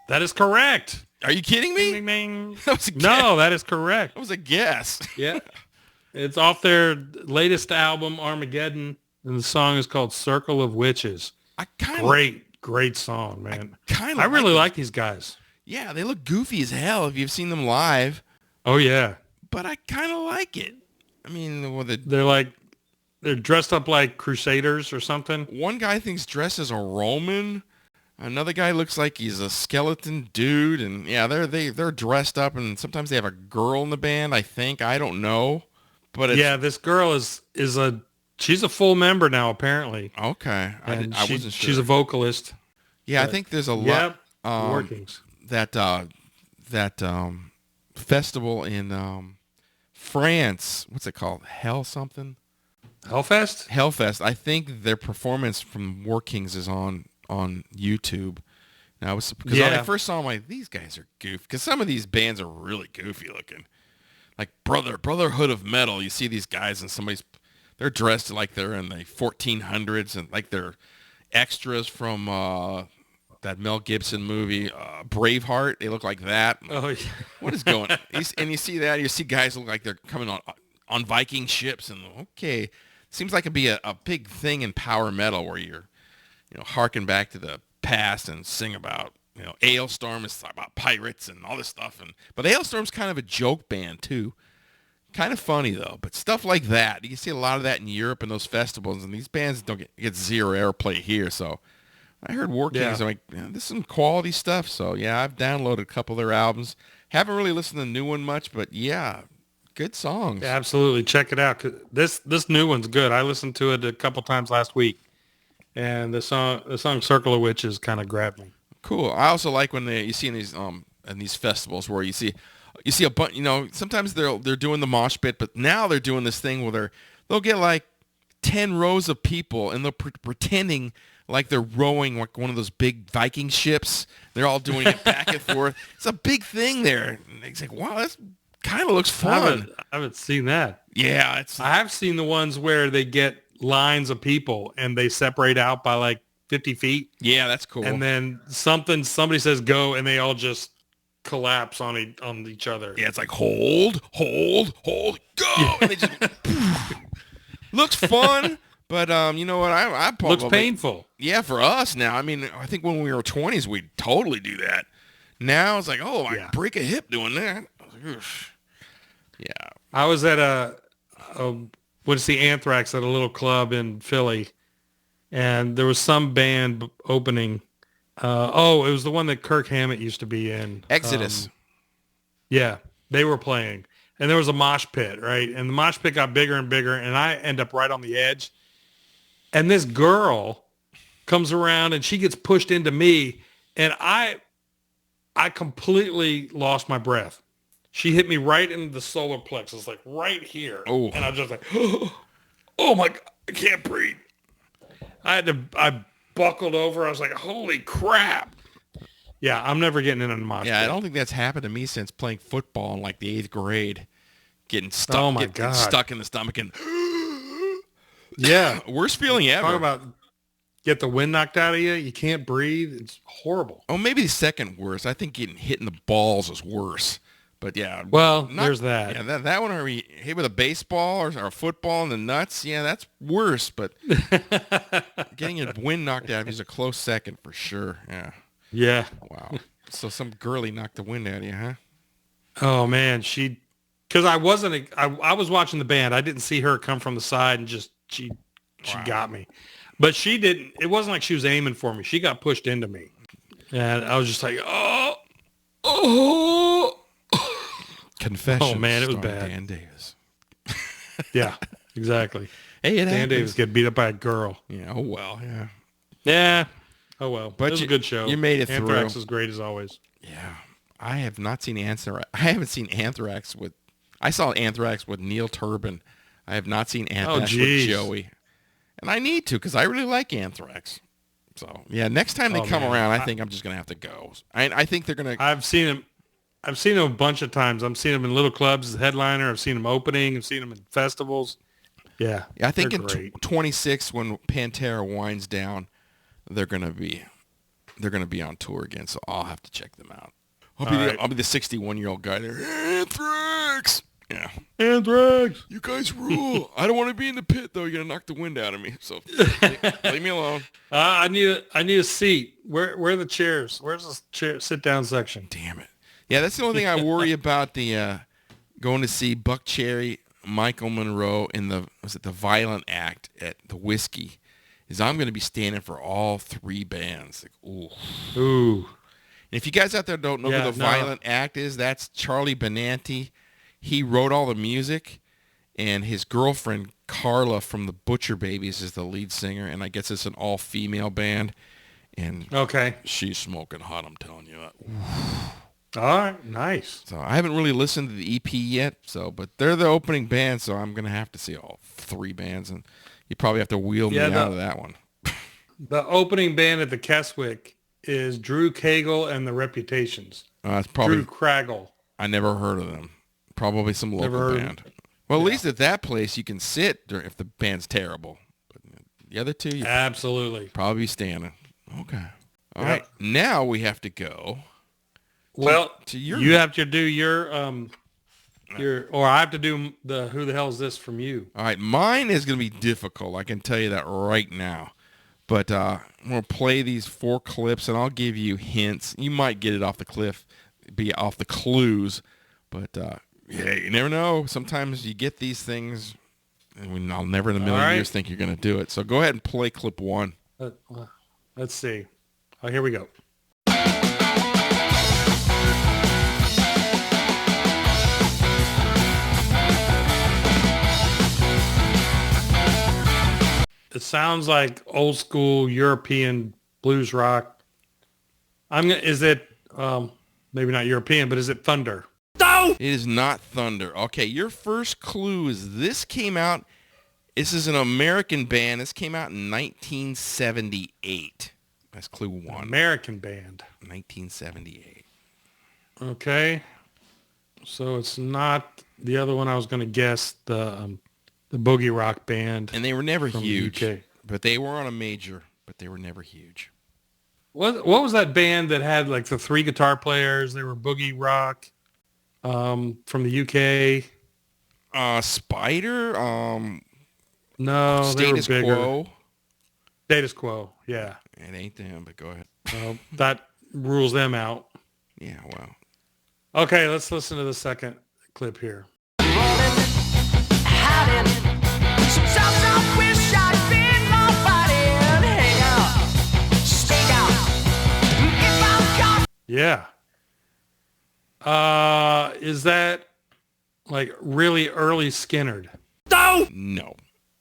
That is correct. Are you kidding me? Ding, ding, ding. That was a guess. No, that is correct. That was a guess. Yeah. It's off their latest album, Armageddon, and the song is called Circle of Witches. Great song, man. I really like these guys. Yeah, they look goofy as hell if you've seen them live. Oh, yeah. But I kind of like it. I mean, they're dressed up like crusaders or something. One guy thinks dressed as a Roman. Another guy looks like he's a skeleton dude, and yeah, they're dressed up, and sometimes they have a girl in the band. I think I don't know, but this girl she's a full member now apparently. Okay, I wasn't sure. She's a vocalist. Yeah, I think there's a lot. Workings. That festival in France. What's it called? Hellfest. Hellfest. I think their performance from War Kings is on YouTube. Now, because when I first saw them, like, these guys are goofy. Because some of these bands are really goofy looking. Like Brotherhood of Metal. You see these guys and they're dressed like they're in the 1400s and like they're extras from that Mel Gibson movie, Braveheart. They look like that. Oh, yeah. What is going on? And you see that. You see guys look like they're coming on Viking ships. And, okay, seems like it'd be a big thing in power metal where you're, harken back to the past and sing about, Ailstorm is about pirates and all this stuff. But Ailstorm's kind of a joke band too. Kind of funny though. But stuff like that, you can see a lot of that in Europe and those festivals. And these bands don't get zero airplay here. So I heard War Kings. I'm like, this is some quality stuff. So yeah, I've downloaded a couple of their albums. Haven't really listened to the new one much, but yeah, good songs. Yeah, absolutely, check it out. This new one's good. I listened to it a couple times last week. And the song "Circle of Witches" kind of grabbed me. Cool. I also like when you see in these festivals where you see a bunch. Sometimes they're doing the mosh pit, but now they're doing this thing where they'll get like 10 rows of people and they're pretending like they're rowing like one of those big Viking ships. They're all doing it back and forth. It's a big thing there. And it's like, wow, that kind of looks fun. I haven't seen that. Yeah, I have seen the ones where they get lines of people and they separate out by like 50 feet. Yeah, that's cool. And then somebody says go and they all just collapse on each other. Yeah, it's like hold, go. Yeah. And they just looks fun, but you know what? I probably looks painful. Yeah, for us now. I mean, I think when we were 20s, we'd totally do that. Now it's like, I break a hip doing that. Yeah. I was at went to see Anthrax at a little club in Philly, and there was some band opening. It was the one that Kirk Hammett used to be in. Exodus. Yeah, they were playing, and there was a mosh pit, right? And the mosh pit got bigger and bigger, and I end up right on the edge. And this girl comes around, and she gets pushed into me, and I completely lost my breath. She hit me right in the solar plexus, like right here. Oh. And I was just like, oh my God, I can't breathe. I buckled over. I was like, holy crap. Yeah, I'm never getting in a mosh pit. I don't think that's happened to me since playing football in like the 8th grade. Getting stuck, getting stuck in the stomach and yeah, worst feeling ever. Talk about get the wind knocked out of you. You can't breathe. It's horrible. Oh, maybe the second worst. I think getting hit in the balls is worse. But yeah, there's that. Yeah, that one, are we hit with a baseball or a football in the nuts? Yeah, that's worse. But getting your wind knocked out of you is a close second for sure. Yeah. Yeah. Wow. So some girlie knocked the wind out of you, huh? Oh man, because I was watching the band. I didn't see her come from the side and just she got me, but she didn't. It wasn't like she was aiming for me. She got pushed into me, and I was just like, oh. Confession. Oh man, it was bad. Dan Davis. Yeah, exactly. Hey, Dan Davis get beat up by a girl. Yeah. Oh well. Yeah. Yeah. Oh well. But it was a good show. You made it through. Anthrax was great as always. Yeah. I have not seen Anthrax. I haven't seen Anthrax with. I saw Anthrax with Neil Turbin. I have not seen Anthrax with Joey, and I need to because I really like Anthrax. So yeah, next time they come around, I think I'm just gonna have to go. I think they're gonna. I've seen him a bunch of times. I've seen him in little clubs as a headliner. I've seen him opening. I've seen him in festivals. Yeah, I think in 26 when Pantera winds down, they're gonna be they're going to be on tour again, so I'll have to check them out. I'll be the 61-year-old guy there. Anthrax! Yeah. Anthrax! You guys rule. I don't want to be in the pit, though. You're going to knock the wind out of me, so leave me alone. I need a seat. Where are the chairs? Where's the sit-down section? Damn it. Yeah, that's the only thing I worry about the going to see Buck Cherry, Michael Monroe, and the Violent Act at the Whiskey, is I'm going to be standing for all three bands. Like, ooh. And if you guys out there don't know who the Violent Act is, that's Charlie Benanti. He wrote all the music, and his girlfriend, Carla from the Butcher Babies, is the lead singer, and I guess it's an all-female band. And she's smoking hot, I'm telling you. All right, nice. So I haven't really listened to the EP yet, but they're the opening band, so I'm going to have to see all three bands, and you probably have to wheel me out of that one. The opening band at the Keswick is Drew Cagle and the Reputations. It's probably Drew Craggle. I never heard of them. Probably some local band. Well, at least at that place you can sit if the band's terrible. But the other two, you absolutely probably be standing. Okay. All right. Now we have to go. Well, you have to do your or I have to do the who the hell is this from you. All right. Mine is going to be difficult. I can tell you that right now. But I'm going to play these 4 clips, and I'll give you hints. You might get it off the cliff, be off the clues. But, you never know. Sometimes you get these things, and I'll never in a million years think you're going to do it. So go ahead and play clip 1. Let's see. Oh, here we go. It sounds like old school European blues rock. Is it maybe not European, but is it Thunder? No! It is not Thunder. Okay, your first clue is this is an American band. This came out in 1978. That's clue 1. American band. 1978. Okay. So it's not the other one I was going to guess, the boogie rock band. And they were never huge. The UK. But they were on a major, but they were never huge. What was that band that had like the 3 guitar players? They were boogie rock from the UK. Spider? No, Status they were bigger. Quo? Status Quo, yeah. It ain't them, but go ahead. That rules them out. Yeah, well. Okay, let's listen to the second clip here. Yeah. Is that like really early Skinnerd? No,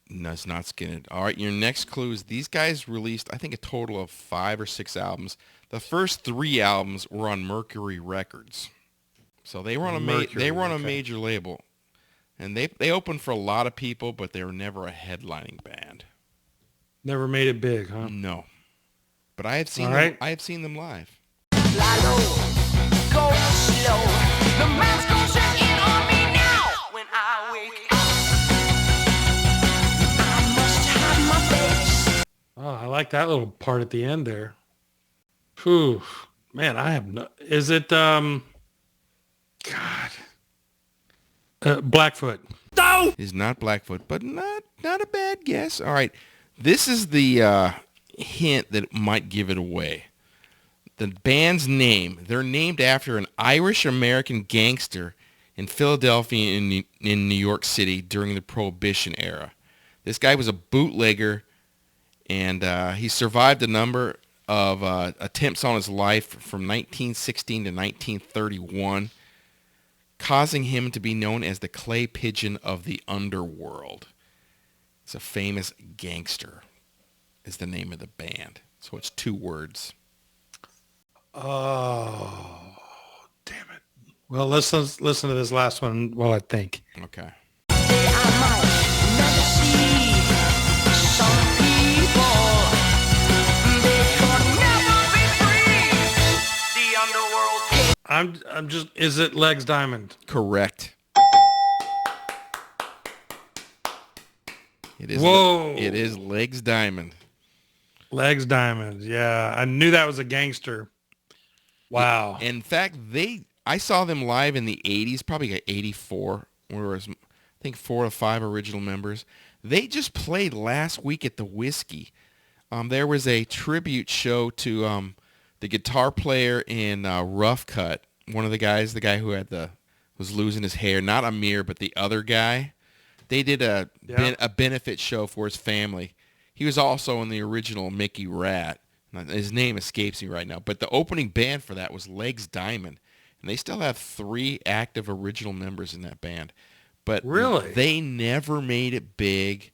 it's not Skinnerd. All right, your next clue is these guys released, I think, a total of 5 or 6 albums. The first 3 albums were on Mercury Records. So they were on a major label. And they opened for a lot of people, but they were never a headlining band. Never made it big, huh? No. But I have seen them live. Fly low, go slow. The man's closing in on me now. When I wake up, I must hide my face. Oh, I like that little part at the end there. Whew. Man, I have no... Is it, God. Blackfoot. No! It's not Blackfoot, but not a bad guess. All right. This is the hint that might give it away. The band's name, they're named after an Irish-American gangster in Philadelphia in New York City during the Prohibition era. This guy was a bootlegger, and he survived a number of attempts on his life from 1916 to 1931, causing him to be known as the Clay Pigeon of the Underworld. It's a famous gangster is the name of the band. So it's 2 words. Oh, damn it. Well, let's listen to this last one while I think. Okay. I'm just, is it Legs Diamond? Correct. It is. Whoa. It is Legs Diamond. Legs Diamond. Yeah, I knew that was a gangster. Wow. In fact, I saw them live in the 80s, probably like 84, where there was, I think, 4 or 5 original members. They just played last week at the Whiskey. There was a tribute show to the guitar player in Rough Cut, one of the guys, the guy who was losing his hair, not Amir, but the other guy. They did a benefit show for his family. He was also in the original Mickey Rat. His name escapes me right now, but the opening band for that was Legs Diamond, and they still have 3 active original members in that band. But really, they never made it big.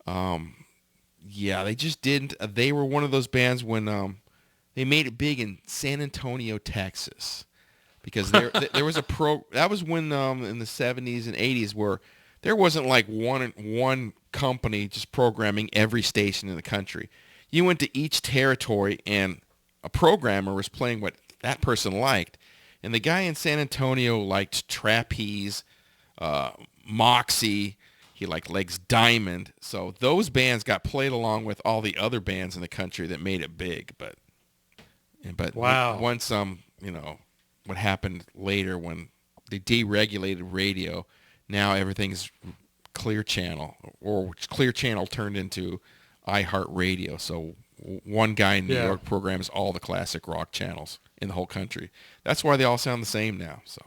Yeah, they just didn't. They were one of those bands when they made it big in San Antonio, Texas, because there was that was when in the 70s and 80s where there wasn't like one company just programming every station in the country. You went to each territory and a programmer was playing what that person liked. And the guy in San Antonio liked Trapeze, Moxie. He liked Legs Diamond. So those bands got played along with all the other bands in the country that made it big. But wow. Once what happened later when they deregulated radio, now everything's Clear Channel, or Clear Channel turned into iHeartRadio. So one guy in New York programs all the classic rock channels in the whole country. That's why they all sound the same now. So,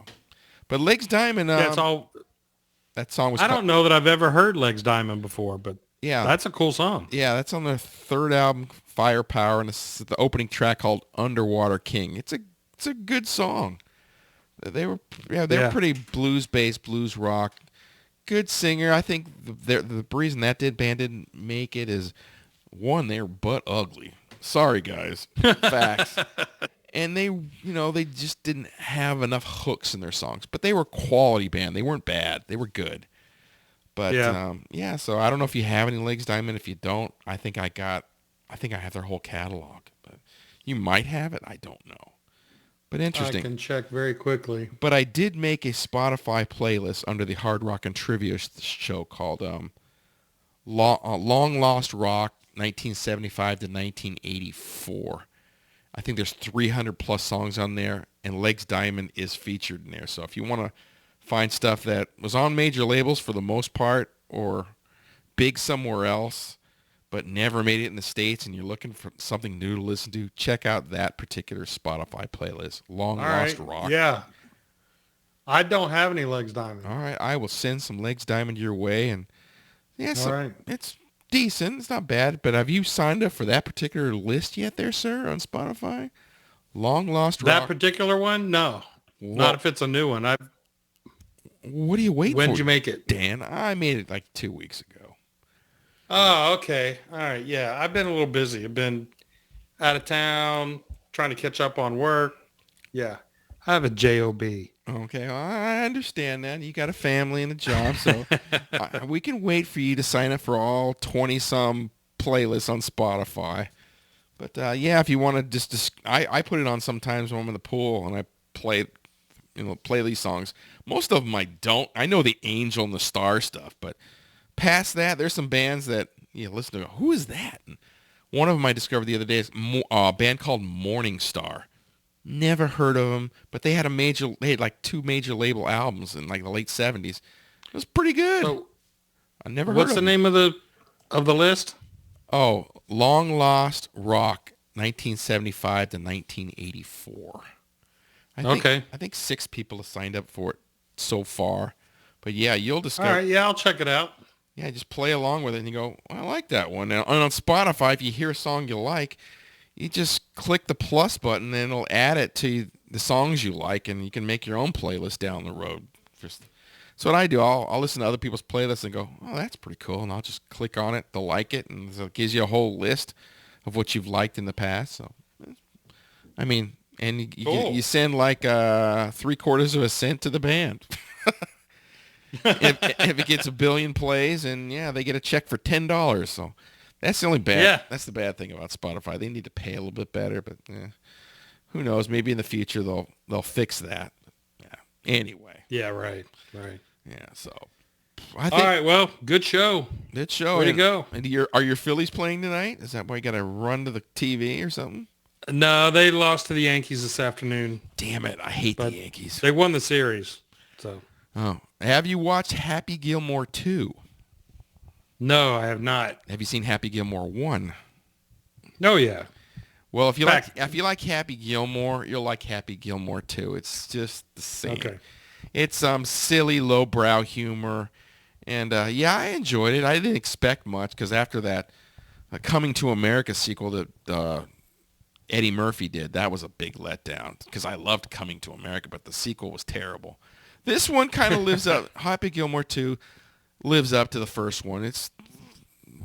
but Legs Diamond, that's all. That song was. I don't know that I've ever heard Legs Diamond before, but yeah, that's a cool song. Yeah, that's on their 3rd album, Firepower, and it's the opening track called Underwater King. It's a good song. They were pretty blues-based, blues rock. Good singer. I think the reason that band didn't make it is, one, they're butt ugly. Sorry, guys. Facts. And they just didn't have enough hooks in their songs. But they were a quality band. They weren't bad. They were good. But so I don't know if you have any Legs Diamond. If you don't, I think I have their whole catalog. But you might have it. I don't know. But interesting. I can check very quickly. But I did make a Spotify playlist under the Hard Rock and Trivia show called Long Lost Rock 1975 to 1984. I think there's 300 plus songs on there, and Legs Diamond is featured in there. So if you want to find stuff that was on major labels for the most part or big somewhere else but never made it in the States and you're looking for something new to listen to, check out that particular Spotify playlist, Long Lost Rock. Yeah. I don't have any Legs Diamond. All right. I will send some Legs Diamond your way. And all right. It's decent. It's not bad. But have you signed up for that particular list yet there, sir, on Spotify? Long Lost Rock. That particular one? No. Not if it's a new one. What are you waiting for? When did you make it? Dan, I made it like 2 weeks ago. Oh, okay. All right. Yeah, I've been a little busy. I've been out of town, trying to catch up on work. Yeah. I have a job. Okay, well, I understand that. You got a family and a job, so we can wait for you to sign up for all 20-some playlists on Spotify. But, if you want to just I put it on sometimes when I'm in the pool, and I play these songs. Most of them I don't. I know the Angel and the Star stuff, but past that, there's some bands that you listen to. Who is that? And one of them I discovered the other day is a band called Morning Star. Never heard of them, but they had like 2 major label albums in like the late 70s. It was pretty good. So, I never heard what's of the them. name of the list? Oh, Long Lost Rock 1975 to 1984. I think 6 people have signed up for it so far. But yeah, you'll discover. All right, yeah, I'll check it out. Yeah, just play along with it and you go, I like that one. And on Spotify, if you hear a song you like, you just click the plus button and it'll add it to the songs you like, and you can make your own playlist down the road. So what I do, I'll listen to other people's playlists and go, oh, that's pretty cool. And I'll just click on it to like it, and so it gives you a whole list of what you've liked in the past. So, I mean, and you send like 3/4 of a cent to the band. if it gets 1 billion plays, and they get a check for $10. So that's the only bad. Yeah. That's the bad thing about Spotify. They need to pay a little bit better, but who knows? Maybe in the future they'll fix that. Yeah. Anyway. Yeah. Right. Yeah. So I think. All right. Well, good show. Good show. Way to And- go. And are your Phillies playing tonight? Is that why you got to run to the TV or something? No, they lost to the Yankees this afternoon. Damn it. I hate the But Yankees. they won the series. So Oh. Have you watched Happy Gilmore 2? no, I have not. Have you seen Happy Gilmore 1? Oh yeah. Well, if you Back- like Happy Gilmore, you'll like Happy Gilmore 2. It's just the same. Okay. It's silly, lowbrow humor. And, yeah, I enjoyed it. I didn't expect much because after that Coming to America sequel that Eddie Murphy did, that was a big letdown because I loved Coming to America, but the sequel was terrible. This one kind of lives up. Happy Gilmore 2 lives up to the first one. It's,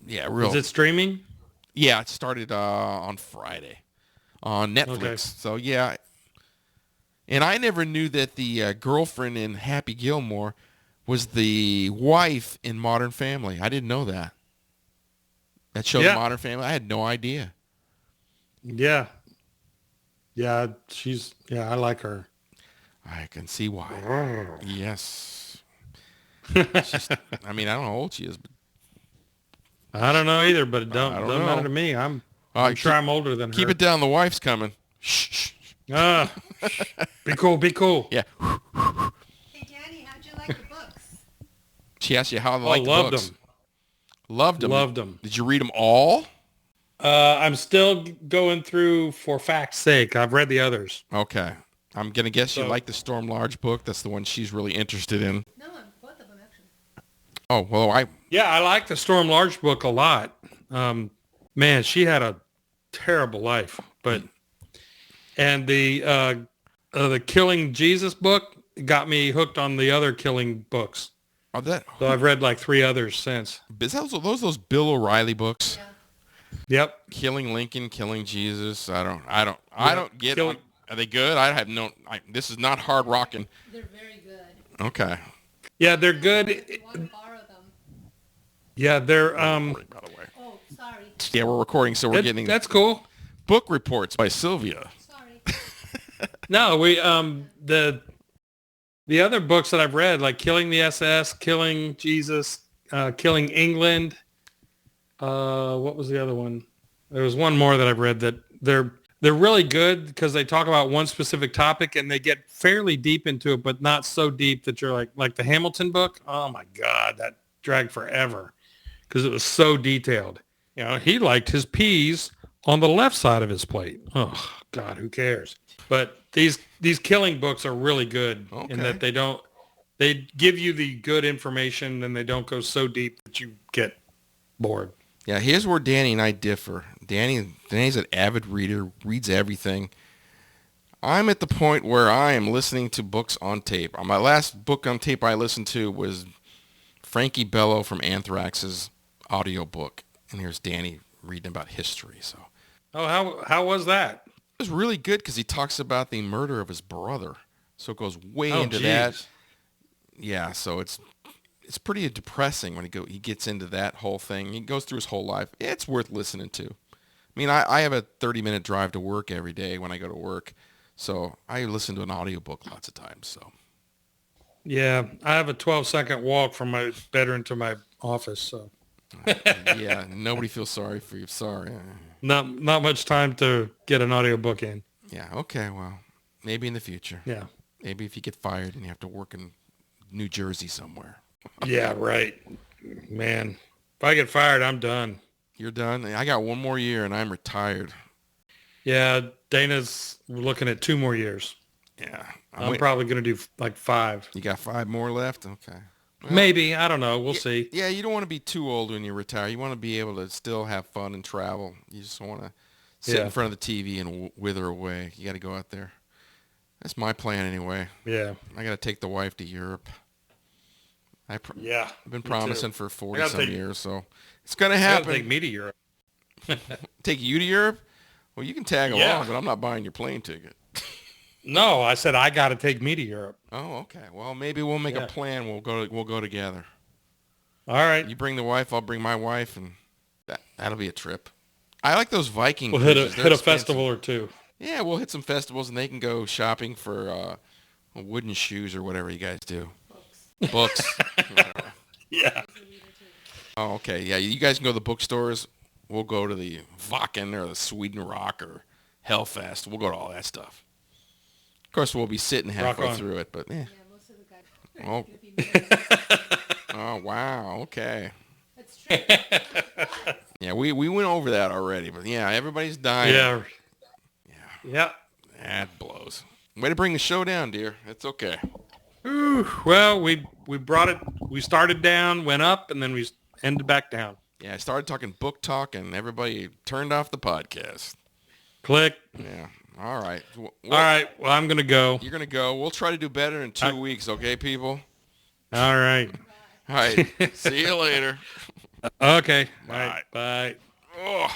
yeah, real. Is it streaming? Yeah, it started on Friday on Netflix. Okay. So, yeah. And I never knew that the girlfriend in Happy Gilmore was the wife in Modern Family. I didn't know that. That show, Yeah. Modern Family, I had no idea. Yeah. Yeah, I like her. I can see why. Yes. I mean, I don't know how old she is, but I don't know either, but it I don't doesn't know. matter to me. I'm right, sure I'm older than her. keep it down. The wife's coming. Shh, shh. Ah, be cool, be cool. Yeah. Hey, Danny, how'd you like the books? She asked you how they like the loved books. them. Loved them. Loved them. Did you read them all? I'm still going through For Fact's Sake. I've read the others. Okay. I'm going to guess you So- like the Storm Large book. That's the one she's really interested in. No, both of them actually. Oh, well, Yeah, I like the Storm Large book a lot. Man, she had a terrible life, but and the Killing Jesus book got me hooked on the other Killing books. are that, So I've read like 3 others since. is those Bill O'Reilly books? Yep. Killing Lincoln, Killing Jesus. I don't get Killing- Are they good? I have no, this is not hard rocking. They're very good. Okay. Yeah, they're good. Want to borrow them? Yeah, they're By the way. Oh, sorry. Yeah, we're recording, so we're getting that's cool. book reports by Sylvia. Sorry. No, we the other books that I've read, like Killing the SS, Killing Jesus, Killing England. What was the other one? There was one more that I've read that they're really good because they talk about one specific topic and they get fairly deep into it, but not so deep that you're like the Hamilton book. Oh my God, that dragged forever because it was so detailed. You know, he liked his peas on the left side of his plate. Oh God, who cares? But these Killing books are really good in that they give you the good information and they don't go so deep that you get bored. Yeah, here's where Danny and I differ. Danny's an avid reader, reads everything. I'm at the point where I am listening to books on tape. My last book on tape I listened to was Frankie Bello from Anthrax's audiobook. And here's Danny reading about history. So Oh, how was that? it was really good because he talks about the murder of his brother. So it goes way Oh, into geez. that. Yeah, so it's pretty depressing when he gets into that whole thing. He goes through his whole life. It's worth listening to. I mean, I have a 30-minute drive to work every day when I go to work, so I listen to an audiobook lots of times. So Yeah, I have a 12-second walk from my bedroom to my office, so yeah, nobody feels sorry for you. Sorry. not much time to get an audiobook in. Yeah. Okay. Well, maybe in the future. Yeah. Maybe if you get fired and you have to work in New Jersey somewhere. Yeah, right. Man, if I get fired, I'm done. You're done. I got one more year and I'm retired. Yeah, Dana's looking at 2 more years. Yeah. I'm probably going to do like 5. You got 5 more left? Okay. Maybe. I don't know. We'll see. Yeah, you don't want to be too old when you retire. You want to be able to still have fun and travel. You just want to sit in front of the TV and wither away. You got to go out there. That's my plan anyway. Yeah. I got to take the wife to Europe. I've been me promising too. for 40 gotta some take- years, so it's going to You gotta happen. take me to Europe. Take you to Europe? Well, you can tag Yeah. along, but I'm not buying your plane ticket. No, I said I got to take me to Europe. Oh, okay. Well, maybe we'll make a plan. We'll go together. All right. You bring the wife, I'll bring my wife, and that'll be a trip. I like those Viking We'll cruises. hit They're a expensive. festival or 2. Yeah, we'll hit some festivals, and they can go shopping for wooden shoes or whatever you guys do. Books. Yeah. Oh, okay. Yeah, you guys can go to the bookstores. We'll go to the Wacken or the Sweden Rock or Hellfest. We'll go to all that stuff. Of course, we'll be sitting halfway through it, but yeah. Oh. Oh, wow. Okay. That's true. Yeah, we went over that already, but yeah, everybody's dying. Yeah. Yeah. That blows. Way to bring the show down, dear. It's okay. Ooh, well, we brought it. We started down, went up, and then we ended back down. Yeah, I started talking book talk, and everybody turned off the podcast. Click. Yeah. All right. All right. Well, I'm gonna go. You're gonna go. We'll try to do better in 2 weeks, okay, people? All right. All right. See you later. Okay. Bye. All right. Bye. Oh.